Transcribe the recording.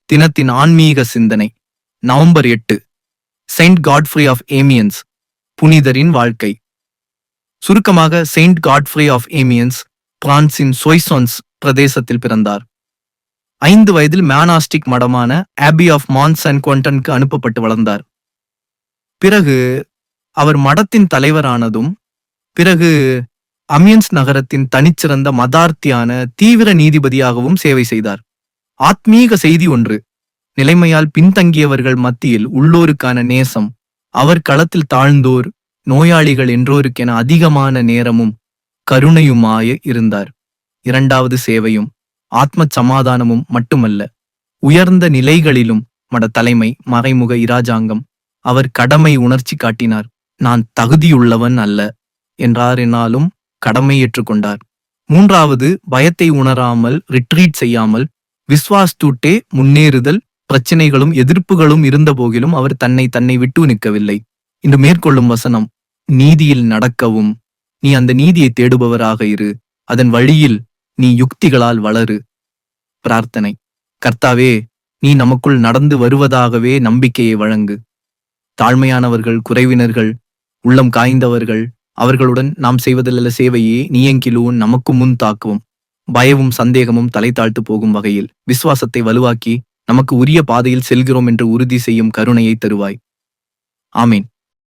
தினத்தின் ஆன்மீக சிந்தனை நவம்பர் 8. செயின்ட் காட்ஃப்ரே ஆஃப் ஏமியன்ஸ், புனிதரின் வாழ்க்கை. சுருக்கமாக, செயின்ட் காட்ஃப்ரே ஆஃப் ஏமியன்ஸ் பிரான்சின் சொய்சொன்ஸ் பிரதேசத்தில் பிறந்தார். 5 வயதில் மேனாஸ்டிக் மடமான ஆபி ஆஃப் மான்ஸ் அண்ட் குவண்டனுக்கு அனுப்பப்பட்டு வளர்ந்தார். பிறகு அவர் மடத்தின் தலைவரானதும் பிறகு அமியன்ஸ் நகரத்தின் தனிச்சிறந்த மதார்த்தியான தீவிர நீதிபதியாகவும் சேவை செய்தார். ஆத்மீக செய்தி ஒன்று: நிலைமையால் பின்தங்கியவர்கள் மத்தியில் உள்ளோருக்கான நேசம். அவர் களத்தில் தாழ்ந்தோர், நோயாளிகள் என்றோருக்கென அதிகமான நேரமும் கருணையுமாய இருந்தார். 2வது சேவையும் ஆத்ம சமாதானமும் மட்டுமல்ல, உயர்ந்த நிலைகளிலும் மட தலைமை, மறைமுக இராஜாங்கம் அவர் கடமை உணர்ச்சி காட்டினார். நான் தகுதியுள்ளவன் அல்ல என்றாரெனாலும் கடமை ஏற்றுக்கொண்டார். 3வது, பயத்தை உணராமல் ரிட்ரீட் செய்யாமல் விஸ்வாஸ்தூட்டே முன்னேறுதல். பிரச்சனைகளும் எதிர்ப்புகளும் இருந்த போகிலும் அவர் தன்னை விட்டு நிற்கவில்லை. இன்று மேற்கொள்ளும் வசனம்: நீதியில் நடக்கவும், நீ அந்த நீதியை தேடுபவராக இரு, அதன் வழியில் நீ யுக்திகளால் வளரு. பிரார்த்தனை: கர்த்தாவே, நீ நமக்குள் நடந்து வருவதாகவே நம்பிக்கையை வழங்கு. தாழ்மையானவர்கள், குறைவினர்கள், உள்ளம் காய்ந்தவர்கள், அவர்களுடன் நாம் செய்வதில்ல சேவையே நீயங்கிலும் நமக்கு முன் தாக்கவும். பயமும் சந்தேகமும் தலை தாழ்த்து போகும் வகையில் விசுவாசத்தை வலுவாக்கி நமக்கு உரிய பாதையில் செல்கிறோம் என்று உறுதி செய்யும் கருணையை தருவாய். ஆமீன்.